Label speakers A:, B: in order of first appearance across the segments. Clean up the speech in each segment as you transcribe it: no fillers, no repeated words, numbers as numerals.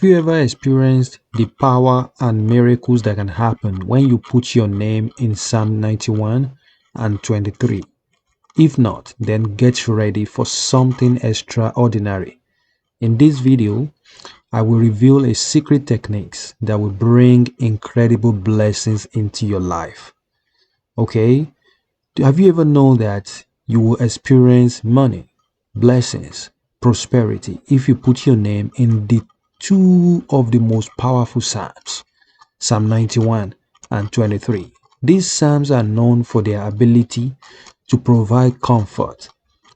A: Have you ever experienced the power and miracles that can happen when you put your name in Psalm 91 and 23? If not, then get ready for something extraordinary. In this video, I will reveal a secret techniques that will bring incredible blessings into your life. Okay? Have you ever known that you will experience money, blessings, prosperity if you put your name in the two of the most powerful Psalms, Psalm 91 and 23? These Psalms are known for their ability to provide comfort,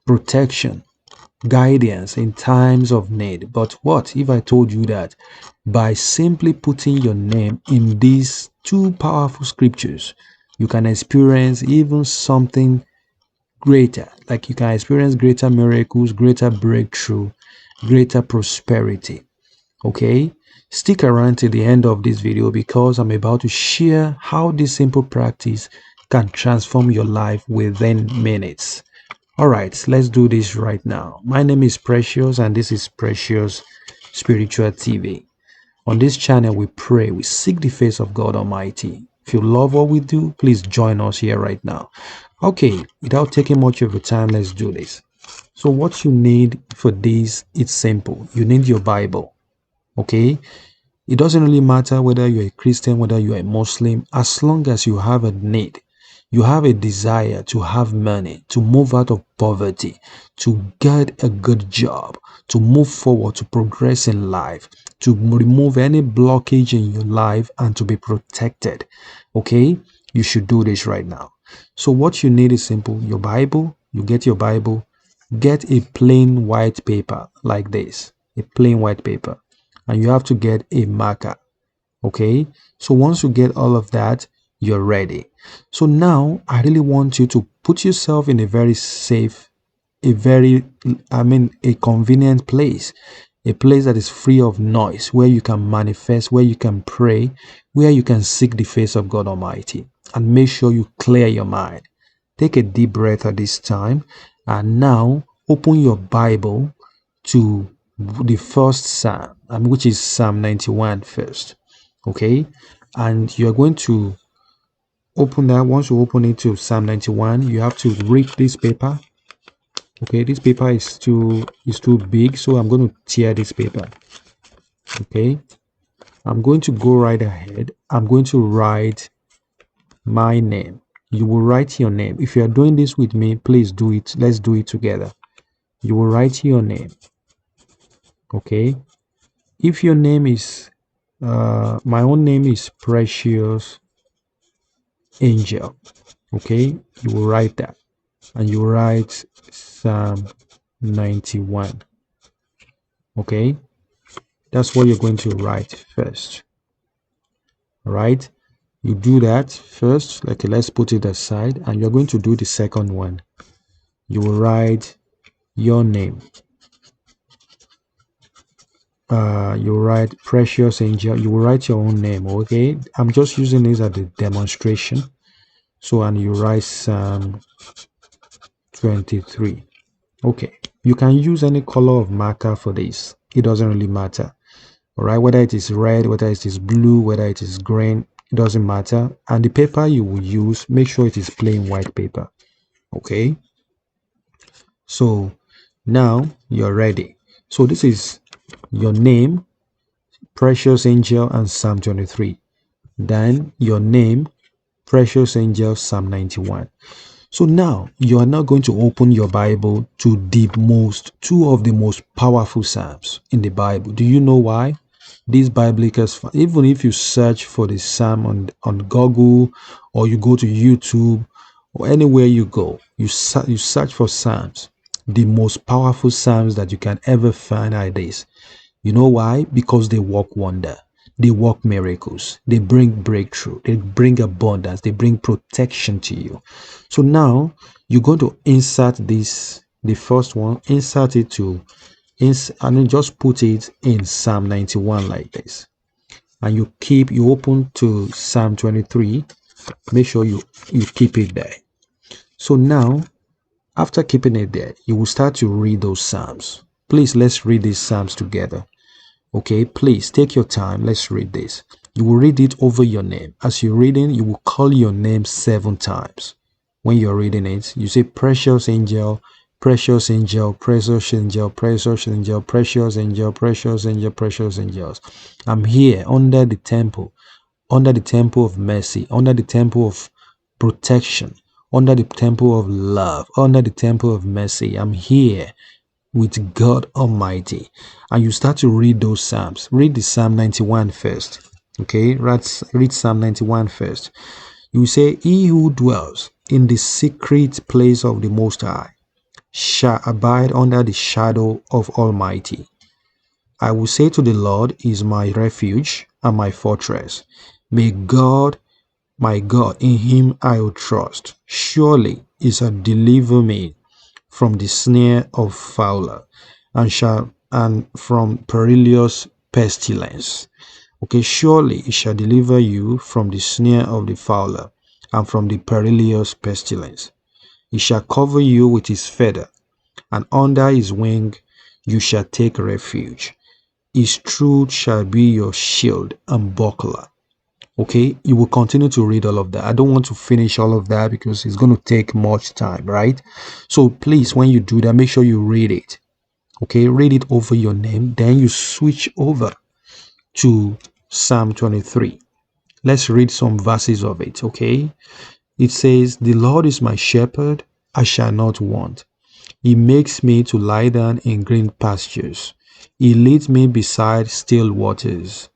A: protection, guidance in times of need. But what if I told you that by simply putting your name in these two powerful scriptures, you can experience even something greater? Like you can experience greater miracles, greater breakthrough, greater prosperity. Okay? Stick around till the end of this video because I'm about to share how this simple practice can transform your life within minutes. All right, let's do this right now. My name is Precious and this is Precious Spiritual TV. On this channel, we pray, we seek the face of God Almighty. If you love what we do, please join us here right now. Okay, without taking much of your time, let's do this. So what you need for this, it's simple. You need your Bible, okay? It doesn't really matter whether you're a Christian, whether you're a Muslim, as long as you have a need, you have a desire to have money, to move out of poverty, to get a good job, to move forward, to progress in life, to remove any blockage in your life and to be protected. Okay? You should do this right now. So what you need is simple. Your Bible, you get your Bible, get a plain white paper like this, a plain white paper, and you have to get a marker. Okay, so once you get all of that, you're ready. So now I really want you to put yourself in a very safe, a convenient place, a place that is free of noise, where you can manifest, where you can pray, where you can seek the face of God Almighty. And make sure you clear your mind. Take a deep breath at this time, and now open your Bible to the first Psalm, which is Psalm 91 first. Okay, and you're going to open that. Once you open it to Psalm 91, you have to read this paper. Okay, this paper is too big, so I'm going to tear this paper. Okay, I'm going to go right ahead. I'm going to write my name. You will write your name. If you are doing this with me, please do it. Let's do it together. You will write your name. Okay, if your name is my own name is Precious Angel. Okay, you will write that, and you write Psalm 91. Okay, that's what you're going to write first. All right, you do that first. Like, let's put it aside, and you're going to do the second one. You will write your name. You write Precious Angel. You will write your own name. Okay, I'm just using this as a demonstration. So, and you write Psalm 23. Okay, you can use any color of marker for this. It doesn't really matter. All right, whether it is red, whether it is blue, whether it is green, it doesn't matter. And the paper you will use, make sure it is plain white paper. Okay, so now you're ready. So this is your name, Precious Angel, and Psalm 23. Then your name, Precious Angel, Psalm 91. So now you are now going to open your Bible to two of the most powerful Psalms in the Bible. Do you know why? These biblical, even if you search for the Psalm on Google, or you go to YouTube, or anywhere you go, you search for Psalms, the most powerful Psalms that you can ever find are these. You know why? Because they work wonder. They work miracles. They bring breakthrough. They bring abundance. They bring protection to you. So now you're going to insert this, the first one, insert it and then just put it in Psalm 91 like this. And you open to Psalm 23. Make sure you keep it there. So now, after keeping it there, you will start to read those Psalms. Please, let's read these Psalms together. Okay, please take your time. Let's read this. You will read it over your name. As you're reading, you will call your name 7 times. When you're reading it, you say, precious angel, precious angel, precious angel, precious angel, precious angel, precious angel, precious angels. I'm here under the temple of mercy, under the temple of protection, under the temple of love, under the temple of mercy. I'm here with God Almighty. And you start to read those Psalms. Read the Psalm 91 first. Okay, read Psalm 91 first. You say, he who dwells in the secret place of the Most High shall abide under the shadow of Almighty. I will say to the Lord is my refuge and my fortress. May God, my God, in him I will trust. Surely he shall deliver me from the snare of fowler and from perilous pestilence. Okay, surely he shall deliver you from the snare of the fowler and from the perilous pestilence. He shall cover you with his feather, and under his wing you shall take refuge. His truth shall be your shield and buckler. Okay, you will continue to read all of that. I don't want to finish all of that because it's going to take much time, right? So please, when you do that, make sure you read it. Okay, read it over your name. Then you switch over to Psalm 23. Let's read some verses of it. Okay, it says, the Lord is my shepherd, I shall not want. He makes me to lie down in green pastures. He leads me beside still waters.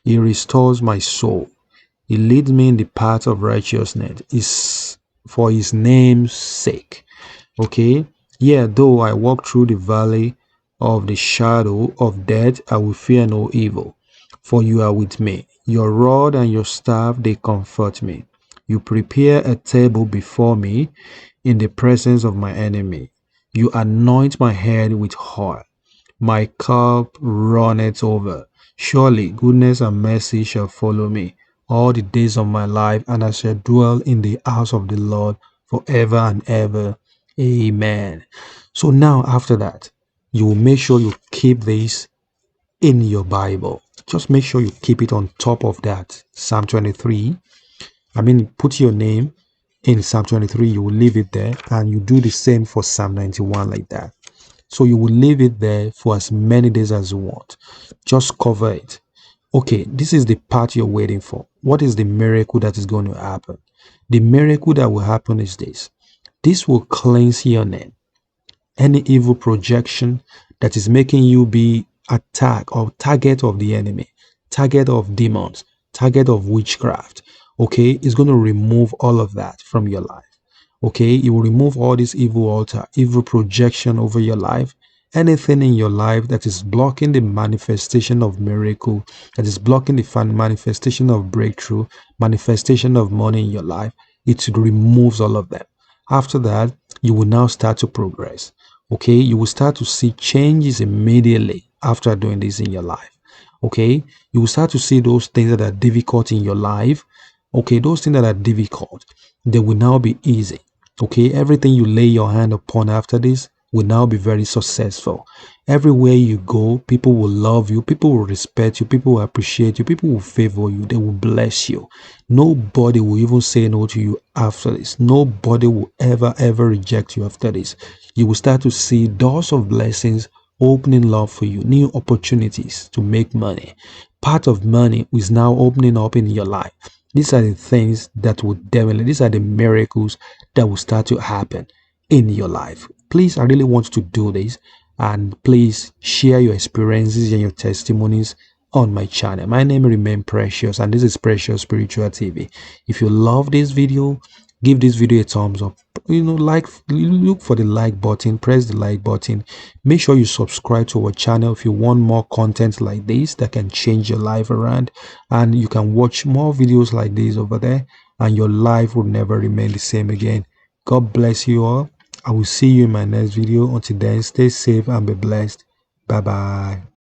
A: He restores my soul. He leads me in the path of righteousness is for his name's sake. Okay. Yeah, though I walk through the valley of the shadow of death, I will fear no evil, for you are with me. Your rod and your staff, they comfort me. You prepare a table before me in the presence of my enemy. You anoint my head with oil. My cup runneth over. Surely goodness and mercy shall follow me all the days of my life, and I shall dwell in the house of the Lord forever and ever. Amen. So now after that, you will make sure you keep this in your Bible. Just make sure you keep it on top of that. Psalm 23. Put your name in Psalm 23. You will leave it there, and you do the same for Psalm 91 like that. So you will leave it there for as many days as you want. Just cover it. Okay, this is the part you're waiting for. What is the miracle that is going to happen? The miracle that will happen is this. This will cleanse your name. Any evil projection that is making you be attack or target of the enemy, target of demons, target of witchcraft, okay, is going to remove all of that from your life. Okay, it will remove all this evil altar, evil projection over your life. Anything in your life that is blocking the manifestation of miracle, that is blocking the manifestation of breakthrough, manifestation of money in your life, it removes all of them. After that, you will now start to progress. Okay, you will start to see changes immediately after doing this in your life. Okay, you will start to see those things that are difficult in your life. Okay, those things that are difficult, they will now be easy. Okay, everything you lay your hand upon after this will now be very successful. Everywhere you go, people will love you, people will respect you, people will appreciate you, people will favor you, they will bless you. Nobody will even say no to you after this. Nobody will ever reject you after this. You will start to see doors of blessings opening up for you, new opportunities to make money. Part of money is now opening up in your life. These are the things that will definitely, these are the miracles that will start to happen in your life. Please, I really want you to do this, and please share your experiences and your testimonies on my channel. My name remains Precious, and this is Precious Spiritual TV. If you love this video, give this video a thumbs up. Look for the like button, press the like button. Make sure you subscribe to our channel if you want more content like this that can change your life around, and you can watch more videos like this over there, and your life will never remain the same again. God bless you all. I will see you in my next video. Until then, stay safe and be blessed. Bye bye.